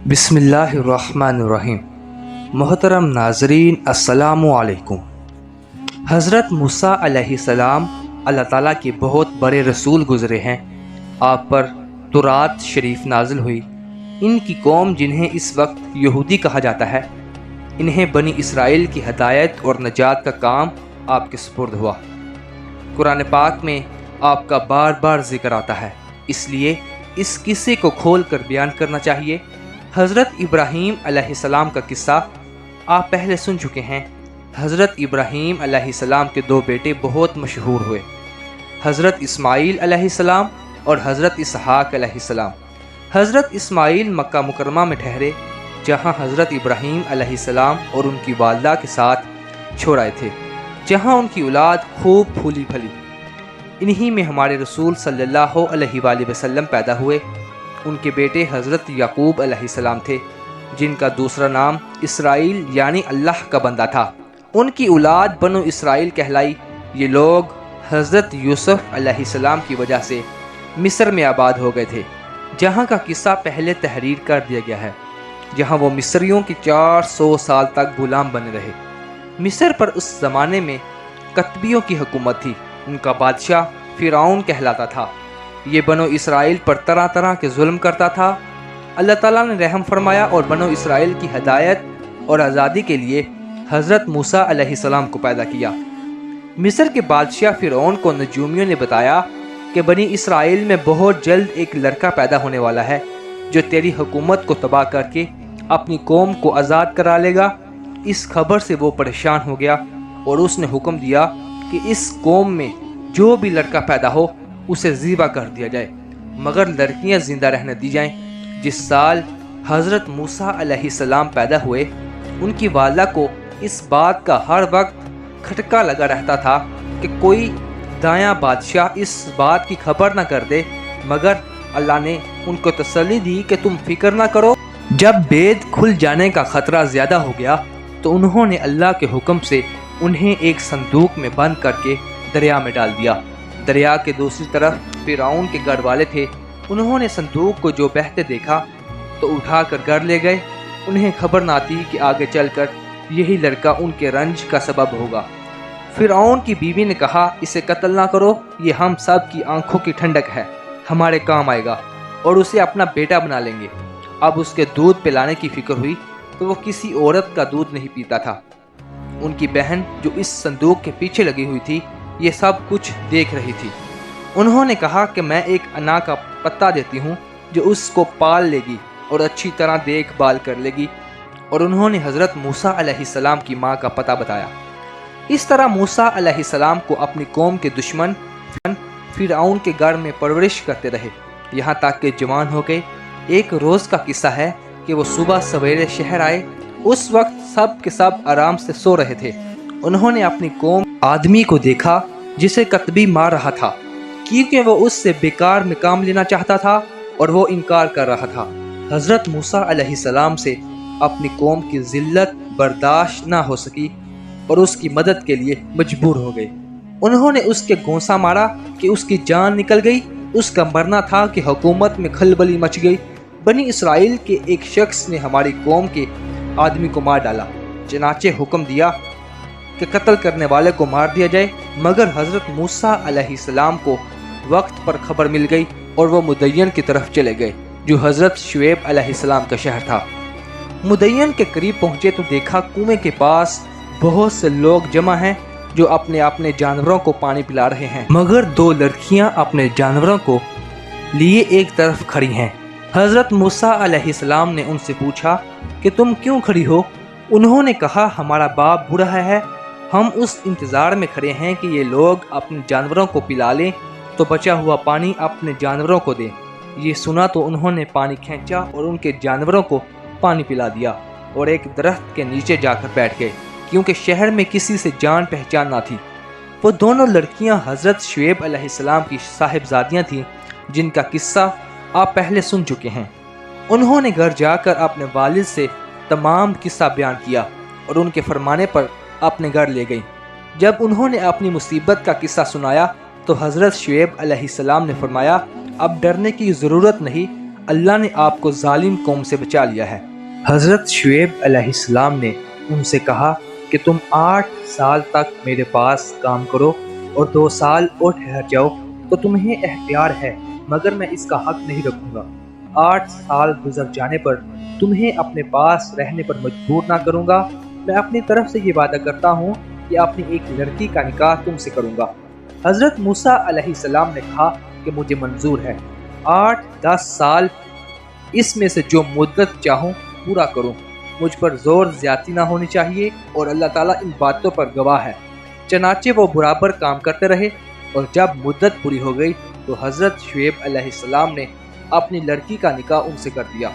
بسم اللہ الرحمن الرحیم۔ محترم ناظرین السلام علیکم۔ حضرت موسیٰ علیہ السلام اللہ تعالیٰ کے بہت بڑے رسول گزرے ہیں۔ آپ پر تورات شریف نازل ہوئی۔ ان کی قوم جنہیں اس وقت یہودی کہا جاتا ہے، انہیں بنی اسرائیل کی ہدایت اور نجات کا کام آپ کے سپرد ہوا۔ قرآن پاک میں آپ کا بار بار ذکر آتا ہے، اس لیے اس قصے کو کھول کر بیان کرنا چاہیے۔ حضرت ابراہیم علیہ السلام کا قصہ آپ پہلے سن چکے ہیں۔ حضرت ابراہیم علیہ السلام کے دو بیٹے بہت مشہور ہوئے، حضرت اسماعیل علیہ السلام اور حضرت اسحاق علیہ السلام۔ حضرت اسماعیل مکہ مکرمہ میں ٹھہرے، جہاں حضرت ابراہیم علیہ السلام اور ان کی والدہ کے ساتھ چھوڑائے تھے، جہاں ان کی اولاد خوب پھولی پھلی۔ انہی میں ہمارے رسول صلی اللہ علیہ وآلہ وسلم پیدا ہوئے۔ ان کے بیٹے حضرت یعقوب علیہ السلام تھے، جن کا دوسرا نام اسرائیل یعنی اللہ کا بندہ تھا۔ ان کی اولاد بنو اسرائیل کہلائی۔ یہ لوگ حضرت یوسف علیہ السلام کی وجہ سے مصر میں آباد ہو گئے تھے، جہاں کا قصہ پہلے تحریر کر دیا گیا ہے، جہاں وہ مصریوں کی 400 سال تک غلام بنے رہے۔ مصر پر اس زمانے میں کتبیوں کی حکومت تھی۔ ان کا بادشاہ فرعون کہلاتا تھا۔ یہ بنو اسرائیل پر طرح طرح کے ظلم کرتا تھا۔ اللہ تعالیٰ نے رحم فرمایا اور بنو اسرائیل کی ہدایت اور آزادی کے لیے حضرت موسیٰ علیہ السلام کو پیدا کیا۔ مصر کے بادشاہ فرعون کو نجومیوں نے بتایا کہ بنی اسرائیل میں بہت جلد ایک لڑکا پیدا ہونے والا ہے، جو تیری حکومت کو تباہ کر کے اپنی قوم کو آزاد کرا لے گا۔ اس خبر سے وہ پریشان ہو گیا اور اس نے حکم دیا کہ اس قوم میں جو بھی لڑکا پیدا ہو اسے ذبح کر دیا جائے، مگر لڑکیاں زندہ رہنے دی جائیں۔ جس سال حضرت موسیٰ علیہ السلام پیدا ہوئے، ان کی والدہ کو اس بات کا ہر وقت کھٹکا لگا رہتا تھا کہ کوئی دایاں بادشاہ اس بات کی خبر نہ کر دے، مگر اللہ نے ان کو تسلی دی کہ تم فکر نہ کرو۔ جب بید کھل جانے کا خطرہ زیادہ ہو گیا تو انہوں نے اللہ کے حکم سے انہیں ایک صندوق میں بند کر کے دریا میں ڈال دیا۔ دریا کے دوسری طرف فرعون کے گھر والے تھے۔ انہوں نے صندوق کو جو بہتے دیکھا تو اٹھا کر گھر لے گئے۔ انہیں خبر نہ تھی کہ آگے چل کر یہی لڑکا ان کے رنج کا سبب ہوگا۔ فرعون کی بیوی نے کہا، اسے قتل نہ کرو، یہ ہم سب کی آنکھوں کی ٹھنڈک ہے، ہمارے کام آئے گا اور اسے اپنا بیٹا بنا لیں گے۔ اب اس کے دودھ پلانے کی فکر ہوئی تو وہ کسی عورت کا دودھ نہیں پیتا تھا۔ ان کی بہن جو اس صندوق کے پیچھے لگی ہوئی تھی، یہ سب کچھ دیکھ رہی تھی۔ انہوں نے کہا کہ میں ایک انا کا پتا دیتی ہوں جو اس کو پال لے گی اور اچھی طرح دیکھ بھال کر لے گی، اور انہوں نے حضرت موسیٰ علیہ السلام کی ماں کا پتہ بتایا۔ اس طرح موسیٰ علیہ السلام کو اپنی قوم کے دشمن فرعون کے گھر میں پرورش کرتے رہے، یہاں تک کہ جوان ہو گئے۔ ایک روز کا قصہ ہے کہ وہ صبح سویرے شہر آئے۔ اس وقت سب کے سب آرام سے سو رہے تھے۔ انہوں نے اپنی قوم آدمی کو دیکھا جسے کتبی مار رہا تھا، کیونکہ وہ اس سے بیکار میں کام لینا چاہتا تھا اور وہ انکار کر رہا تھا۔ حضرت موسیٰ علیہ السلام سے اپنی قوم کی ذلت برداشت نہ ہو سکی اور اس کی مدد کے لیے مجبور ہو گئے۔ انہوں نے اس کے گونسا مارا کہ اس کی جان نکل گئی۔ اس کا مرنا تھا کہ حکومت میں کھلبلی مچ گئی۔ بنی اسرائیل کے ایک شخص نے ہماری قوم کے آدمی کو مار ڈالا، چنانچہ حکم دیا کہ قتل کرنے والے کو مار دیا جائے، مگر حضرت موسیٰ علیہ السلام کو وقت پر خبر مل گئی اور وہ مدین کی طرف چلے گئے، جو حضرت شعیب علیہ السلام کا شہر تھا۔ مدین کے قریب پہنچے تو دیکھا کنویں کے پاس بہت سے لوگ جمع ہیں جو اپنے اپنے جانوروں کو پانی پلا رہے ہیں، مگر دو لڑکیاں اپنے جانوروں کو لیے ایک طرف کھڑی ہیں۔ حضرت موسیٰ علیہ السلام نے ان سے پوچھا کہ تم کیوں کھڑی ہو؟ انہوں نے کہا، ہمارا باپ بوڑھا ہے، ہم اس انتظار میں کھڑے ہیں کہ یہ لوگ اپنے جانوروں کو پلا لیں تو بچا ہوا پانی اپنے جانوروں کو دیں۔ یہ سنا تو انہوں نے پانی کھینچا اور ان کے جانوروں کو پانی پلا دیا اور ایک درخت کے نیچے جا کر بیٹھ گئے، کیونکہ شہر میں کسی سے جان پہچان نہ تھی۔ وہ دونوں لڑکیاں حضرت شعیب علیہ السلام کی صاحبزادیاں تھیں، جن کا قصہ آپ پہلے سن چکے ہیں۔ انہوں نے گھر جا کر اپنے والد سے تمام قصہ بیان کیا اور ان کے فرمانے پر اپنے گھر لے گئیں۔ جب انہوں نے اپنی مصیبت کا قصہ سنایا تو حضرت شعیب علیہ السلام نے فرمایا، اب ڈرنے کی ضرورت نہیں، اللہ نے آپ کو ظالم قوم سے بچا لیا ہے۔ حضرت شعیب علیہ السلام نے ان سے کہا کہ تم 8 سال تک میرے پاس کام کرو اور 2 سال اور ٹھہر جاؤ تو تمہیں اختیار ہے، مگر میں اس کا حق نہیں رکھوں گا۔ 8 سال گزر جانے پر تمہیں اپنے پاس رہنے پر مجبور نہ کروں گا۔ میں اپنی طرف سے یہ وعدہ کرتا ہوں کہ اپنی ایک لڑکی کا نکاح تم سے کروں گا۔ حضرت موسیٰ علیہ السلام نے کہا کہ مجھے منظور ہے، 8-10 سال، اس میں سے جو مدت چاہوں پورا کروں، مجھ پر زور زیادتی نہ ہونی چاہیے اور اللہ تعالیٰ ان باتوں پر گواہ ہے۔ چنانچہ وہ برابر کام کرتے رہے اور جب مدت پوری ہو گئی تو حضرت شعیب علیہ السلام نے اپنی لڑکی کا نکاح ان سے کر دیا۔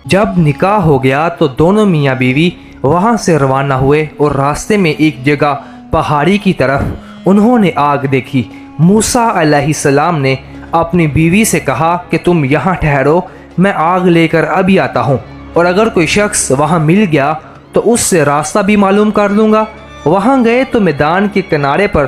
جب نکاح ہو گیا تو دونوں میاں بیوی وہاں سے روانہ ہوئے اور راستے میں ایک جگہ پہاڑی کی طرف انہوں نے آگ دیکھی۔ موسیٰ علیہ السلام نے اپنی بیوی سے کہا کہ تم یہاں ٹھہرو، میں آگ لے کر ابھی آتا ہوں، اور اگر کوئی شخص وہاں مل گیا تو اس سے راستہ بھی معلوم کر لوں گا۔ وہاں گئے تو میدان کے کنارے پر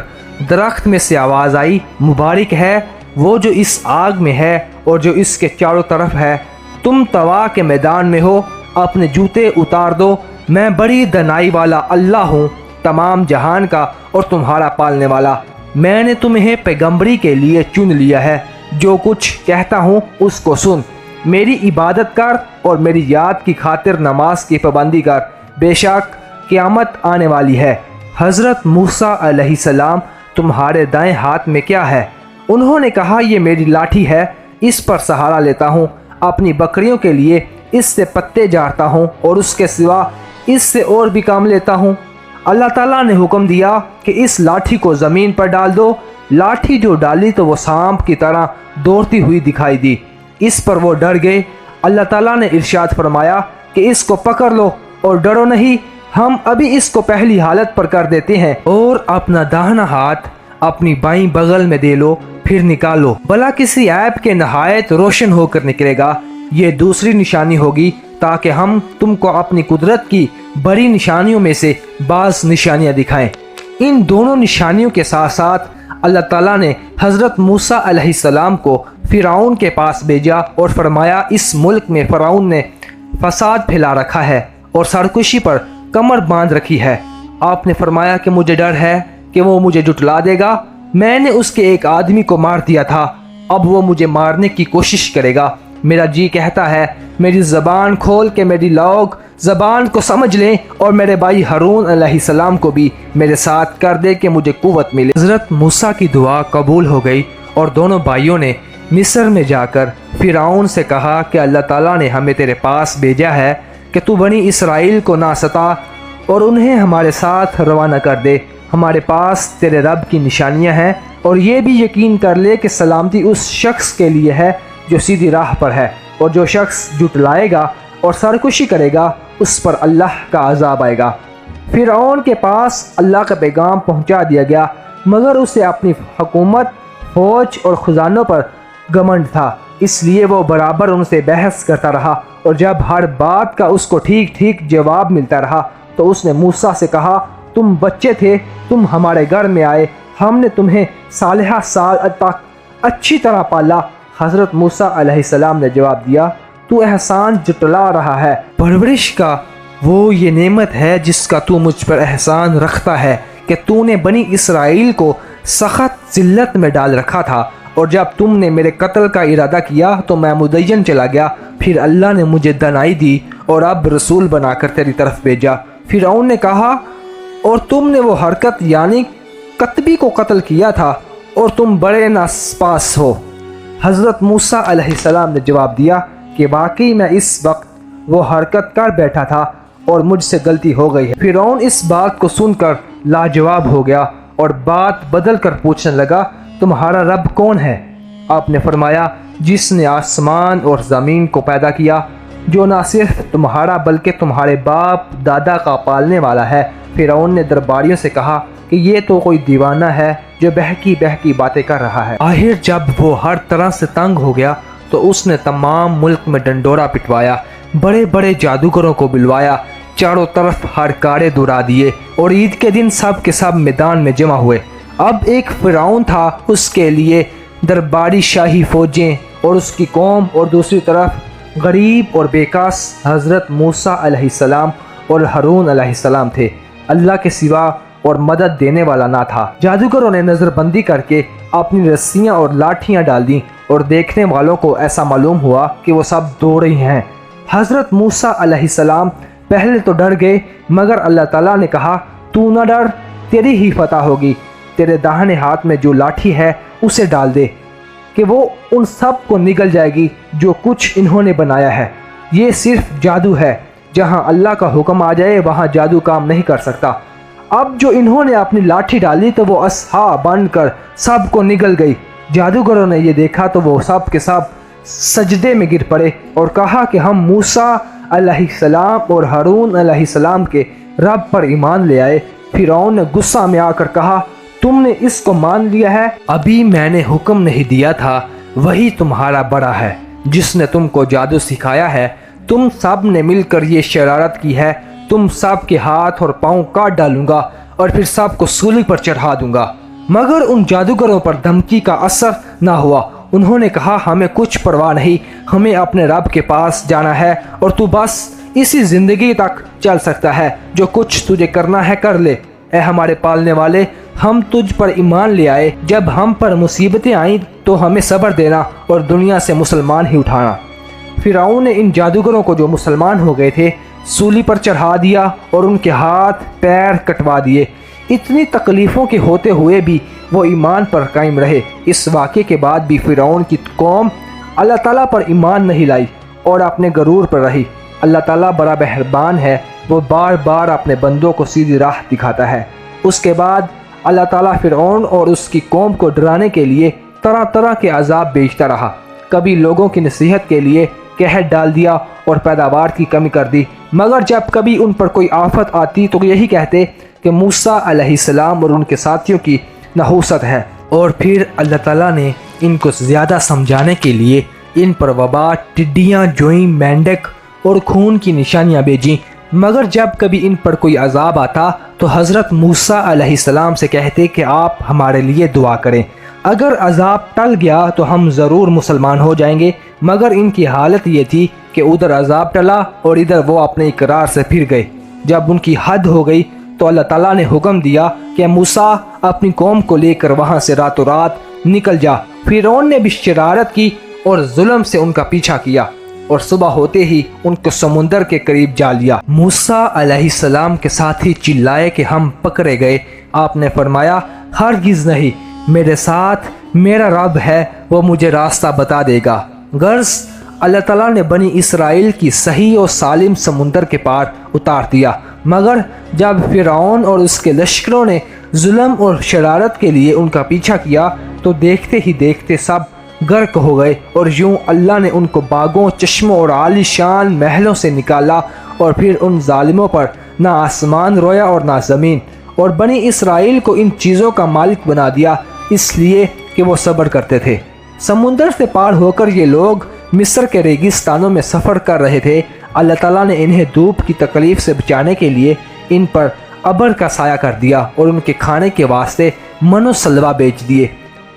درخت میں سے آواز آئی، مبارک ہے وہ جو اس آگ میں ہے اور جو اس کے چاروں طرف ہے، تم طوا کے میدان میں ہو، اپنے جوتے اتار دو، میں بڑی دنائی والا اللہ ہوں، تمام جہان کا اور تمہارا پالنے والا۔ میں نے تمہیں پیغمبری کے لیے چن لیا ہے، جو کچھ کہتا ہوں اس کو سن، میری عبادت کر اور میری یاد کی خاطر نماز کی پابندی کر، بے شک قیامت آنے والی ہے۔ حضرت موسیٰ علیہ السلام، تمہارے دائیں ہاتھ میں کیا ہے؟ انہوں نے کہا یہ میری لاٹھی ہے، اس پر سہارا لیتا ہوں، اپنی بکریوں کے لیے اس سے پتے جاڑتا ہوں اور اس کے سوا اس سے اور بھی کام لیتا ہوں۔ اللہ تعالیٰ نے حکم دیا کہ اس لاٹھی کو زمین پر ڈال دو۔ لاٹھی جو ڈالی تو وہ سانپ کی طرح دوڑتی ہوئی دکھائی دی۔ اس پر وہ ڈر گئے۔ اللہ تعالیٰ نے ارشاد فرمایا کہ اس کو پکڑ لو اور ڈرو نہیں، ہم ابھی اس کو پہلی حالت پر کر دیتے ہیں، اور اپنا داہنا ہاتھ اپنی بائیں بغل میں دے لو، پھر نکالو، بھلا کسی عیب کے نہایت روشن ہو کر نکلے گا۔ یہ دوسری نشانی ہوگی تاکہ ہم تم کو اپنی قدرت کی بڑی نشانیوں میں سے بعض نشانیاں دکھائیں۔ ان دونوں نشانیوں کے ساتھ ساتھ اللہ تعالیٰ نے حضرت موسیٰ علیہ السلام کو فرعون کے پاس بھیجا اور فرمایا اس ملک میں فرعون نے فساد پھیلا رکھا ہے اور سرکشی پر کمر باندھ رکھی ہے۔ آپ نے فرمایا کہ مجھے ڈر ہے کہ وہ مجھے جھٹلا دے گا۔ میں نے اس کے ایک آدمی کو مار دیا تھا، اب وہ مجھے مارنے کی کوشش کرے گا۔ میرا جی کہتا ہے میری زبان کھول کے میری لوگ زبان کو سمجھ لیں اور میرے بھائی ہارون علیہ السلام کو بھی میرے ساتھ کر دے کہ مجھے قوت ملے۔ حضرت موسیٰ کی دعا قبول ہو گئی اور دونوں بھائیوں نے مصر میں جا کر فرعون سے کہا کہ اللہ تعالیٰ نے ہمیں تیرے پاس بھیجا ہے کہ تو بنی اسرائیل کو نہ ستا اور انہیں ہمارے ساتھ روانہ کر دے۔ ہمارے پاس تیرے رب کی نشانیاں ہیں، اور یہ بھی یقین کر لے کہ سلامتی اس شخص کے لیے ہے جو سیدھی راہ پر ہے، اور جو شخص جھٹلائے گا اور سرکشی کرے گا اس پر اللہ کا عذاب آئے گا۔ فرعون کے پاس اللہ کا پیغام پہنچا دیا گیا، مگر اسے اپنی حکومت، فوج اور خزانوں پر گھمنڈ تھا، اس لیے وہ برابر ان سے بحث کرتا رہا، اور جب ہر بات کا اس کو ٹھیک ٹھیک جواب ملتا رہا تو اس نے موسیٰ سے کہا تم بچے تھے، تم ہمارے گھر میں آئے، ہم نے تمہیں صالحہ سال تک اچھی طرح پالا۔ حضرت موسیٰ علیہ السلام نے جواب دیا تو احسان جٹلا رہا ہے، پرورش کا وہ یہ نعمت ہے جس کا تو مجھ پر احسان رکھتا ہے کہ تو نے بنی اسرائیل کو سخت ذلت میں ڈال رکھا تھا، اور جب تم نے میرے قتل کا ارادہ کیا تو میں مدین چلا گیا، پھر اللہ نے مجھے دنائی دی اور اب رسول بنا کر تیری طرف بھیجا۔ فرعون نے کہا اور تم نے وہ حرکت یعنی قطبی کو قتل کیا تھا اور تم بڑے ناسپاس ہو۔ حضرت موسیٰ علیہ السلام نے جواب دیا کہ واقعی میں اس وقت وہ حرکت کر بیٹھا تھا اور مجھ سے غلطی ہو گئی ہے۔ فرعون اس بات کو سن کر لاجواب ہو گیا اور بات بدل کر پوچھنے لگا تمہارا رب کون ہے؟ آپ نے فرمایا جس نے آسمان اور زمین کو پیدا کیا، جو نہ صرف تمہارا بلکہ تمہارے باپ دادا کا پالنے والا ہے۔ فرعون نے درباریوں سے کہا کہ یہ تو کوئی دیوانہ ہے جو بہکی باتیں کر رہا ہے۔ آخر جب وہ ہر طرح سے تنگ ہو گیا تو اس نے تمام ملک میں ڈنڈورا پٹوایا، بڑے بڑے جادوگروں کو بلوایا، چاروں طرف ہر کاڑے دورا دیے، اور عید کے دن سب کے سب میدان میں جمع ہوئے۔ اب ایک فرعون تھا، اس کے لیے درباری شاہی فوجیں اور اس کی قوم، اور دوسری طرف غریب اور بیکاس حضرت موسیٰ علیہ السلام اور ہارون علیہ السلام تھے۔ اللہ کے سوا اور مدد دینے والا نہ تھا۔ جادوگروں نے نظر بندی کر کے اپنی رسیاں اور لاٹھیاں ڈال دیں اور دیکھنے والوں کو ایسا معلوم ہوا کہ وہ سب دوڑ رہے ہیں۔ حضرت موسیٰ علیہ السلام پہلے تو ڈر گئے، مگر اللہ تعالیٰ نے کہا تو نہ ڈر، تیری ہی فتح ہوگی، تیرے داہنے ہاتھ میں جو لاٹھی ہے اسے ڈال دے کہ وہ ان سب کو نگل جائے گی جو کچھ انہوں نے بنایا ہے۔ یہ صرف جادو ہے، جہاں اللہ کا حکم آ جائے وہاں جادو کام نہیں کر سکتا۔ اب جو انہوں نے اپنی لاٹھی ڈالی تو وہ اصحا بن کر سب کو نگل گئی۔ جادوگروں نے یہ دیکھا تو وہ سب کے سب سجدے میں گر پڑے اور کہا کہ ہم موسیٰ علیہ السلام اور ہارون علیہ السلام کے رب پر ایمان لے آئے۔ فرعون نے غصہ میں آ کر کہا تم نے اس کو مان لیا ہے؟ ابھی میں نے حکم نہیں دیا تھا، وہی تمہارا بڑا ہے جس نے تم کو جادو سکھایا ہے۔ تم سب نے مل کر یہ شرارت کی ہے، تم سب کے ہاتھ اور پاؤں کاٹ ڈالوں گا اور پھر سب کو سولی پر چڑھا دوں گا۔ مگر ان جادوگروں پر دھمکی کا اثر نہ ہوا۔ انہوں نے کہا ہمیں کچھ پرواہ نہیں، ہمیں اپنے رب کے پاس جانا ہے اور تو بس اسی زندگی تک چل سکتا ہے، جو کچھ تجھے کرنا ہے کر لے۔ اے ہمارے پالنے والے، ہم تجھ پر ایمان لے آئے، جب ہم پر مصیبتیں آئیں تو ہمیں صبر دینا اور دنیا سے مسلمان ہی اٹھانا۔ فرعون نے ان جادوگروں کو جو مسلمان ہو گئے تھے سولی پر چڑھا دیا اور ان کے ہاتھ پیر کٹوا دیے۔ اتنی تکلیفوں کے ہوتے ہوئے بھی وہ ایمان پر قائم رہے۔ اس واقعے کے بعد بھی فرعون کی قوم اللہ تعالیٰ پر ایمان نہیں لائی اور اپنے غرور پر رہی۔ اللہ تعالیٰ بڑا مہربان ہے، وہ بار بار اپنے بندوں کو سیدھی راہ دکھاتا ہے۔ اس کے بعد اللہ تعالیٰ فرعون اور اس کی قوم کو ڈرانے کے لیے طرح طرح کے عذاب بھیجتا رہا۔ کبھی لوگوں کی نصیحت کے لیے قحط ڈال دیا اور پیداوار کی کمی کر دی، مگر جب کبھی ان پر کوئی آفت آتی تو یہی کہتے کہ موسیٰ علیہ السلام اور ان کے ساتھیوں کی نحوست ہے، اور پھر اللہ تعالیٰ نے ان کو زیادہ سمجھانے کے لیے ان پر وبا، ٹڈیاں، جوئیں، مینڈک اور خون کی نشانیاں بھیجیں۔ مگر جب کبھی ان پر کوئی عذاب آتا تو حضرت موسیٰ علیہ السلام سے کہتے کہ آپ ہمارے لیے دعا کریں، اگر عذاب ٹل گیا تو ہم ضرور مسلمان ہو جائیں گے۔ مگر ان کی حالت یہ تھی کہ ادھر عذاب ٹلا اور ادھر وہ اپنے اقرار سے پھر گئے۔ جب ان کی حد ہو گئی تو اللہ تعالیٰ نے حکم دیا کہ موسیٰ اپنی قوم کو لے کر وہاں سے راتوں رات نکل جا۔ فرعون نے بھی شرارت کی اور ظلم سے ان کا پیچھا کیا، اور صبح ہوتے ہی ان کو سمندر کے قریب جا لیا۔ موسیٰ علیہ السلام کے ساتھی چلائے کہ ہم پکڑے گئے۔ آپ نے فرمایا ہرگز نہیں، میرے ساتھ میرا رب ہے، وہ مجھے راستہ بتا دے گا۔ غرض اللہ تعالیٰ نے بنی اسرائیل کی صحیح و سالم سمندر کے پار اتار دیا، مگر جب فرعون اور اس کے لشکروں نے ظلم اور شرارت کے لیے ان کا پیچھا کیا تو دیکھتے ہی دیکھتے سب غرق ہو گئے، اور یوں اللہ نے ان کو باغوں، چشموں اور عالی شان محلوں سے نکالا، اور پھر ان ظالموں پر نہ آسمان رویا اور نہ زمین، اور بنی اسرائیل کو ان چیزوں کا مالک بنا دیا اس لیے کہ وہ صبر کرتے تھے۔ سمندر سے پار ہو کر یہ لوگ مصر کے ریگستانوں میں سفر کر رہے تھے۔ اللہ تعالیٰ نے انہیں دھوپ کی تکلیف سے بچانے کے لیے ان پر ابر کا سایہ کر دیا اور ان کے کھانے کے واسطے من و سلوہ بیچ دیے۔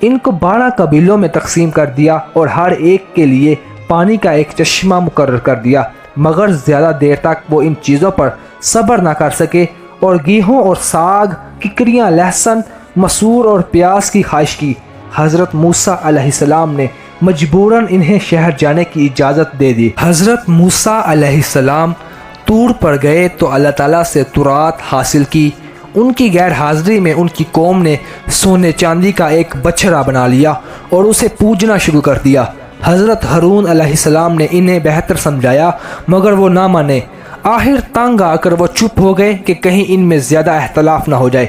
ان کو 12 قبیلوں میں تقسیم کر دیا اور ہر ایک کے لیے پانی کا ایک چشمہ مقرر کر دیا، مگر زیادہ دیر تک وہ ان چیزوں پر صبر نہ کر سکے اور گیہوں اور ساگ، ککریاں، لہسن، مسور اور پیاز کی خواہش کی۔ حضرت موسیٰ علیہ السلام نے مجبوراً انہیں شہر جانے کی اجازت دے دی۔ حضرت موسیٰ علیہ السلام طور پر گئے تو اللہ تعالیٰ سے تورات حاصل کی۔ ان کی غیر حاضری میں ان کی قوم نے سونے چاندی کا ایک بچھڑا بنا لیا اور اسے پوجنا شروع کر دیا۔ حضرت ہارون علیہ السلام نے انہیں بہتر سمجھایا، مگر وہ نہ مانے۔ آخر تنگ آ کر وہ چپ ہو گئے کہ کہیں ان میں زیادہ اختلاف نہ ہو جائے۔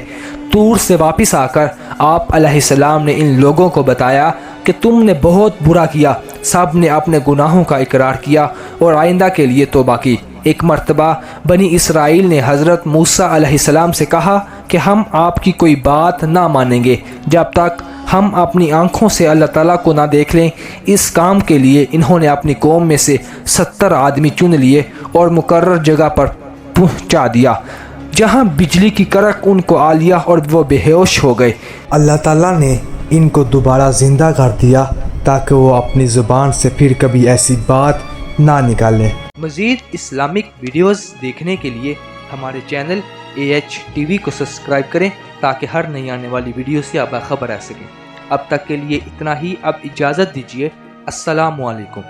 طور سے واپس آ کر آپ علیہ السلام نے ان لوگوں کو بتایا کہ تم نے بہت برا کیا۔ سب نے اپنے گناہوں کا اقرار کیا اور آئندہ کے لیے توبہ کی۔ ایک مرتبہ بنی اسرائیل نے حضرت موسیٰ علیہ السلام سے کہا کہ ہم آپ کی کوئی بات نہ مانیں گے جب تک ہم اپنی آنکھوں سے اللہ تعالیٰ کو نہ دیکھ لیں۔ اس کام کے لیے انہوں نے اپنی قوم میں سے 70 آدمی چن لیے اور مقرر جگہ پر پہنچا دیا، جہاں بجلی کی کڑک ان کو آ لیا اور وہ بے ہوش ہو گئے۔ اللہ تعالیٰ نے ان کو دوبارہ زندہ کر دیا تاکہ وہ اپنی زبان سے پھر کبھی ایسی بات نہ نکالیں۔ مزید اسلامک ویڈیوز دیکھنے کے لیے ہمارے چینل AHTV کو سبسکرائب کریں تاکہ ہر نئی آنے والی ویڈیو سے آپ باخبر رہ سکیں۔ اب تک کے لیے اتنا ہی، اب اجازت دیجیے۔ السلام علیکم۔